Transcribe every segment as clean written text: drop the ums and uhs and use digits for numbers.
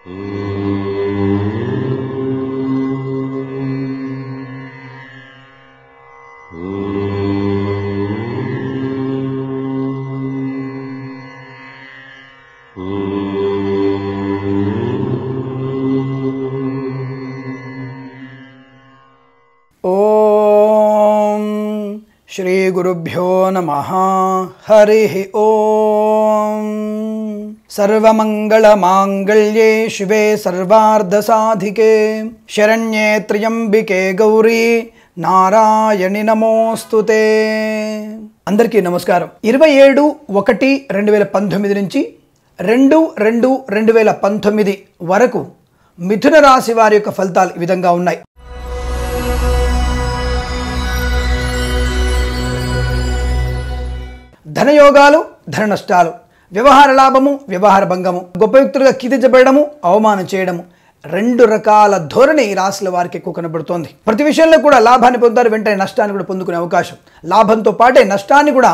శ్రీ గురుభ్యో నమః. హరి ఓం. సర్వమంగళమాంగళ్యే శివే సర్వార్ధసాధికే శరణ్యే త్ర్యంబికే గౌరీ నారాయణి నమోస్తుతే. అందరికీ నమస్కారం. 27/1/2019 నుంచి 2/2/2019 వరకు మిథున రాశి వారి యొక్క ఫలితాలు ఈ విధంగా ఉన్నాయి. ధనయోగాలు, ధన నష్టాలు, వ్యవహార లాభము, వ్యవహార భంగము, గొప్ప వ్యక్తులుగా కీర్తించబడము, అవమానం చేయడము, 2 రకాల ధోరణి ఈ రాశుల వారికి ఎక్కువ కనబడుతోంది. ప్రతి విషయంలో కూడా లాభాన్ని పొందుతారు, వెంటనే నష్టాన్ని కూడా పొందుకునే అవకాశం, లాభంతో పాటే నష్టాన్ని కూడా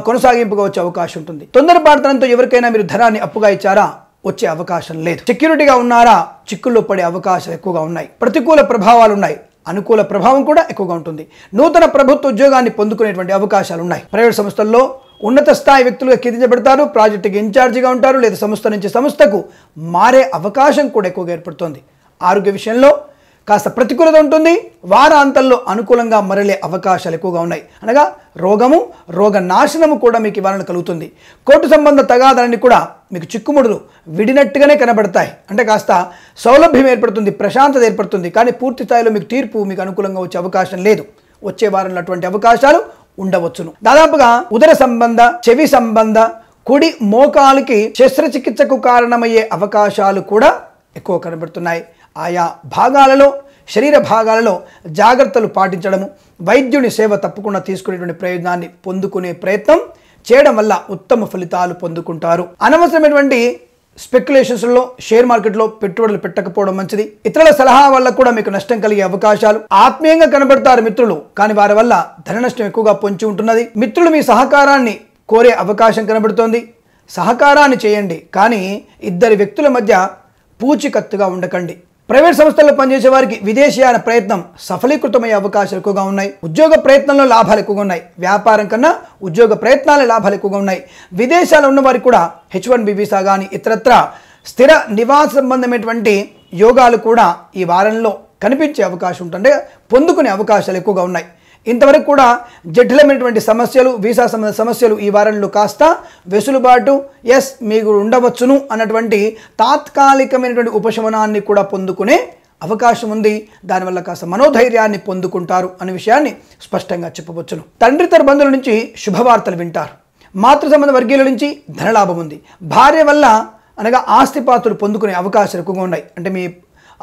కొనసాగింపుగా వచ్చే అవకాశం ఉంటుంది. తొందరపాటుతనంతో ఎవరికైనా మీరు ధనాన్ని అప్పుగా ఇచ్చారా, వచ్చే అవకాశం లేదు. సెక్యూరిటీగా ఉన్నారా, చిక్కుల్లో పడే అవకాశాలు ఎక్కువగా ఉన్నాయి. ప్రతికూల ప్రభావాలు ఉన్నాయి, అనుకూల ప్రభావం కూడా ఎక్కువగా ఉంటుంది. నూతన ప్రభుత్వ ఉద్యోగాన్ని పొందుకునేటువంటి అవకాశాలు ఉన్నాయి. ప్రైవేట్ సంస్థల్లో ఉన్నత స్థాయి వ్యక్తులుగా కీర్తించబడతారు, ప్రాజెక్టుకి ఇన్ఛార్జిగా ఉంటారు, లేదా సంస్థ నుంచి సంస్థకు మారే అవకాశం కూడా ఎక్కువగా ఏర్పడుతుంది. ఆరోగ్య విషయంలో కాస్త ప్రతికూలత ఉంటుంది, వారాంతంలో అనుకూలంగా మరలే అవకాశాలు ఎక్కువగా ఉన్నాయి. అనగా రోగము, రోగ నాశనము కూడా మీకు ఇవ్వాలని కలుగుతుంది. కోర్టు సంబంధ తగాదాలన్నీ కూడా మీకు చిక్కుముడులు విడినట్టుగానే కనబడతాయి. అంటే కాస్త సౌలభ్యం ఏర్పడుతుంది, ప్రశాంతత ఏర్పడుతుంది, కానీ పూర్తి స్థాయిలో మీకు తీర్పు మీకు అనుకూలంగా వచ్చే అవకాశం లేదు. వచ్చే వారంలో అటువంటి అవకాశాలు ఉండవచ్చును. దాదాపుగా ఉదర సంబంధ, చెవి సంబంధ, కుడి మోకాలికి శస్త్రచికిత్సకు కారణమయ్యే అవకాశాలు కూడా ఎక్కువ కనబడుతున్నాయి. ఆయా భాగాలలో, శరీర భాగాలలో జాగ్రత్తలు పాటించడము, వైద్యుని సేవ తప్పకుండా తీసుకునేటువంటి ప్రయోజనాన్ని పొందుకునే ప్రయత్నం చేయడం వల్ల ఉత్తమ ఫలితాలు పొందుకుంటారు. అనవసరమైనటువంటి స్పెక్యులేషన్స్లో, షేర్ మార్కెట్లో పెట్టుబడులు పెట్టకపోవడం మంచిది. ఇతరుల సలహా వల్ల కూడా మీకు నష్టం కలిగే అవకాశాలు. ఆత్మీయంగా కనబడతారు మిత్రులు, కానీ వారి వల్ల ధన నష్టం ఎక్కువగా పొంచి ఉంటున్నది. మిత్రులు మీ సహకారాన్ని కోరే అవకాశం కనబడుతోంది. సహకారాన్ని చేయండి, కానీ ఇద్దరి వ్యక్తుల మధ్య పూచికత్తుగా ఉండకండి. ప్రైవేట్ సంస్థల్లో పనిచేసే వారికి విదేశీయాన ప్రయత్నం సఫలీకృతమయ్యే అవకాశాలు ఎక్కువగా ఉన్నాయి. ఉద్యోగ ప్రయత్నంలో లాభాలు ఎక్కువగా ఉన్నాయి. వ్యాపారం కన్నా ఉద్యోగ ప్రయత్నాల లాభాలు ఎక్కువగా ఉన్నాయి. విదేశాల్లో ఉన్న వారికి కూడా H1B వీసా కానీ ఇతరత్ర స్థిర నివాస సంబంధమైనటువంటి యోగాలు కూడా ఈ వారంలో కనిపించే అవకాశం ఉంటుంది, పొందుకునే అవకాశాలు ఎక్కువగా ఉన్నాయి. ఇంతవరకు కూడా జటిలమైనటువంటి సమస్యలు, వీసా సంబంధ సమస్యలు ఈ వారంలో కాస్త వెసులుబాటు మీకు ఉండవచ్చును అన్నటువంటి తాత్కాలికమైనటువంటి ఉపశమనాన్ని కూడా పొందుకునే అవకాశం ఉంది. దానివల్ల కాస్త మనోధైర్యాన్ని పొందుకుంటారు అనే విషయాన్ని స్పష్టంగా చెప్పవచ్చును. తండ్రితర బంధువుల నుంచి శుభవార్తలు వింటారు. మాతృ సంబంధ వర్గీయుల నుంచి ధనలాభం ఉంది. భార్య వల్ల అనగా ఆస్తిపాస్తులు పొందుకునే అవకాశాలు ఎక్కువగా ఉన్నాయి. అంటే మీ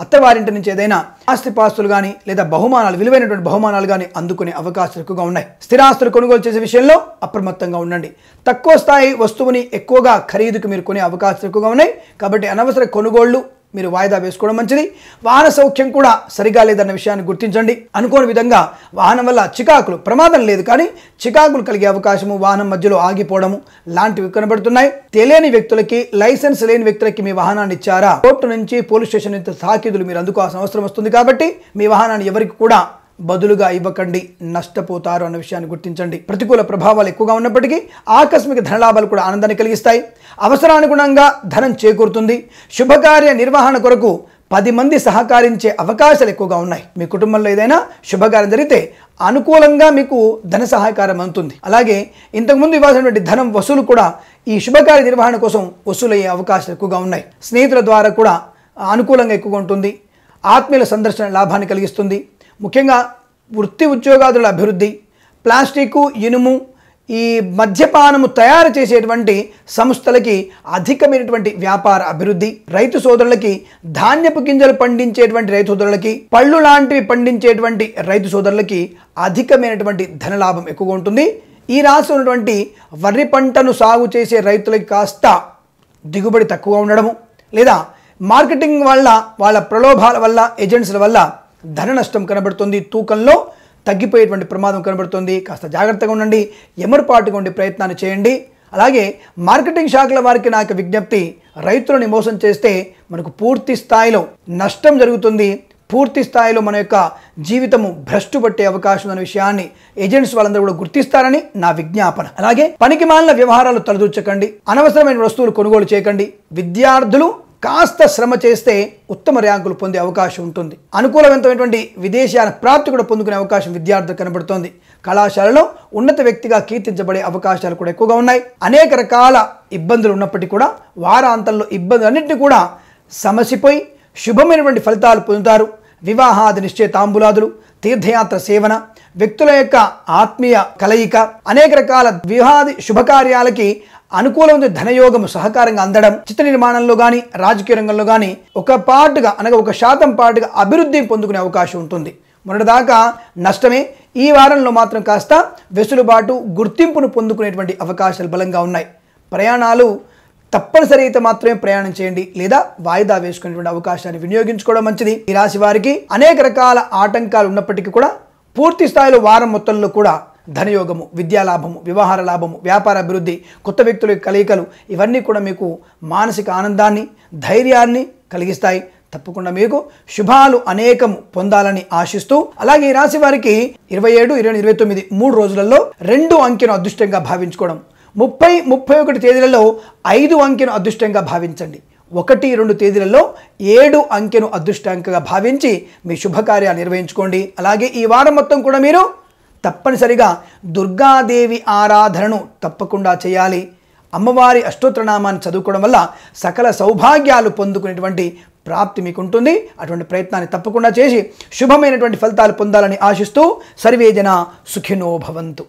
అత్తవారింటి నుంచి ఏదైనా ఆస్తిపాస్తులు కానీ లేదా బహుమానాలు, విలువైనటువంటి బహుమానాలు కానీ అందుకునే అవకాశాలు ఎక్కువగా ఉన్నాయి. స్థిరాస్తులు కొనుగోలు చేసే విషయంలో అప్రమత్తంగా ఉండండి. తక్కువ స్థాయి వస్తువుని ఎక్కువగా ఖరీదుకు మీరు కొనే అవకాశాలు ఎక్కువగా ఉన్నాయి. కాబట్టి అనవసర కొనుగోళ్లు మీరు వాయిదా వేసుకోవడం మంచిది. వాహన సౌఖ్యం కూడా సరిగా లేదన్న విషయాన్ని గుర్తించండి. అనుకోని విధంగా వాహనం వల్ల చికాకులు, ప్రమాదం లేదు కానీ చికాకులు కలిగే అవకాశము, వాహనం మధ్యలో ఆగిపోవడము లాంటివి కనబడుతున్నాయి. తెలియని వ్యక్తులకి, లైసెన్స్ లేని వ్యక్తులకి మీ వాహనాన్ని ఇచ్చారా, కోర్టు నుంచి, పోలీస్ స్టేషన్ నుంచి తాకీదులు మీరు అందుకోవాల్సిన అవసరం వస్తుంది. కాబట్టి మీ వాహనాన్ని ఎవరికి కూడా బదులుగా ఇవ్వకండి, నష్టపోతారు అన్న విషయాన్ని గుర్తించండి. ప్రతికూల ప్రభావాలు ఎక్కువగా ఉన్నప్పటికీ ఆకస్మిక ధనలాభాలు కూడా ఆనందాన్ని కలిగిస్తాయి. అవసరానుగుణంగా ధనం చేకూరుతుంది. శుభకార్య నిర్వహణ కొరకు 10 మంది సహకరించే అవకాశాలు ఎక్కువగా ఉన్నాయి. మీ కుటుంబంలో ఏదైనా శుభకార్యం జరిగితే అనుకూలంగా మీకు ధన సహకారం అందుతుంది. అలాగే ఇంతకుముందు ఇవ్వాల్సినటువంటి ధనం వసూలు కూడా ఈ శుభకార్య నిర్వహణ కోసం వసూలయ్యే అవకాశాలు ఎక్కువగా ఉన్నాయి. స్నేహితుల ద్వారా కూడా అనుకూలంగా ఎక్కువగా ఉంటుంది. ఆత్మీయుల సందర్శన లాభాన్ని కలిగిస్తుంది. ముఖ్యంగా వృత్తి ఉద్యోగాదుల అభివృద్ధి, ప్లాస్టిక్, ఇనుము, ఈ మద్యపానము తయారు చేసేటువంటి సంస్థలకి అధికమైనటువంటి వ్యాపార అభివృద్ధి, రైతు సోదరులకి ధాన్యపు గింజలు పండించేటువంటి రైతు సోదరులకి, పళ్ళు లాంటివి పండించేటువంటి రైతు సోదరులకి అధికమైనటువంటి ధనలాభం ఎక్కువగా ఉంటుంది. ఈ రాశి ఉన్నటువంటి వరి పంటను సాగు చేసే రైతులకి కాస్త దిగుబడి తక్కువ ఉండడము, లేదా మార్కెటింగ్ వల్ల, వాళ్ళ ప్రలోభాల వల్ల, ఏజెంట్స్ల వల్ల ధన నష్టం కనబడుతుంది. తూకంలో తగ్గిపోయేటువంటి ప్రమాదం కనబడుతుంది. కాస్త జాగ్రత్తగా ఉండండి, ఎమరుపాటుగా ఉండే ప్రయత్నాన్ని చేయండి. అలాగే మార్కెటింగ్ శాఖల వారికి నాకు విజ్ఞప్తి, రైతులని మోసం చేస్తే మనకు పూర్తి స్థాయిలో నష్టం జరుగుతుంది, పూర్తి స్థాయిలో మన యొక్క జీవితము భ్రష్టు పట్టే అవకాశం అనే విషయాన్ని ఏజెంట్స్ వాళ్ళందరూ కూడా గుర్తిస్తారని నా విజ్ఞాపన. అలాగే పనికిమాలిన వ్యవహారాలు తలదూర్చకండి, అనవసరమైన వస్తువులు కొనుగోలు చేయకండి. విద్యార్థులు కాస్త శ్రమ చేస్తే ఉత్తమ ర్యాంకులు పొందే అవకాశం ఉంటుంది. అనుకూలవంతమైనటువంటి విదేశీయాన ప్రాప్తి కూడా పొందుకునే అవకాశం విద్యార్థులకు కనబడుతోంది. కళాశాలలో ఉన్నత వ్యక్తిగా కీర్తించబడే అవకాశాలు కూడా ఎక్కువగా ఉన్నాయి. అనేక రకాల ఇబ్బందులు ఉన్నప్పటికీ కూడా వారాంతంలో ఇబ్బందులన్నింటినీ కూడా సమసిపోయి శుభమైనటువంటి ఫలితాలు పొందుతారు. వివాహాది నిశ్చయితాంబులాదులు, తీర్థయాత్ర సేవన, వ్యక్తుల యొక్క ఆత్మీయ కలయిక, అనేక రకాల వివాహాది శుభకార్యాలకి అనుకూలమైన ధనయోగము సహకారంగా అందడం, చిత్ర నిర్మాణంలో కానీ రాజకీయ రంగంలో కానీ ఒక పాటుగా అనగా 1% పాటుగా అభివృద్ధి పొందుకునే అవకాశం ఉంటుంది. మొన్నటిదాకా నష్టమే, ఈ వారంలో మాత్రం కాస్త వెసులుబాటు, గుర్తింపును పొందుకునేటువంటి అవకాశాలు బలంగా ఉన్నాయి. ప్రయాణాలు తప్పనిసరి అయితే మాత్రమే ప్రయాణం చేయండి, లేదా వాయిదా వేసుకునేటువంటి అవకాశాన్ని వినియోగించుకోవడం మంచిది. ఈ రాశి వారికి అనేక రకాల ఆటంకాలు ఉన్నప్పటికీ కూడా పూర్తి స్థాయిలో వారం మొత్తంలో కూడా ధనయోగము, విద్యాలాభము, వ్యవహార లాభము, వ్యాపార అభివృద్ధి, కొత్త వ్యక్తుల కలయికలు ఇవన్నీ కూడా మీకు మానసిక ఆనందాన్ని, ధైర్యాన్ని కలిగిస్తాయి. తప్పకుండా మీకు శుభాలు అనేకము పొందాలని ఆశిస్తూ, అలాగే ఈ రాశి వారికి 27, 20, 29 3 రోజులలో 2 అంకెను అదృష్టంగా భావించుకోవడం, 30, 31 తేదీలలో 5 అంకెను అదృష్టంగా భావించండి. 1, 2 తేదీలలో 7 అంకెను అదృష్టాంకంగా భావించి మీ శుభకార్యాలు నిర్వహించుకోండి. అలాగే ఈ వారం మొత్తం కూడా మీరు తప్పనిసరిగా దుర్గాదేవి ఆరాధనను తప్పకుండా చేయాలి. అమ్మవారి అష్టోత్తరనామాన్ని చదువుకోవడం వల్ల సకల సౌభాగ్యాలు పొందుకునేటువంటి ప్రాప్తి మీకు ఉంటుంది. అటువంటి ప్రయత్నాన్ని తప్పకుండా చేసి శుభమైనటువంటి ఫలితాలు పొందాలని ఆశిస్తూ సర్వే జన సుఖినో భవంతు.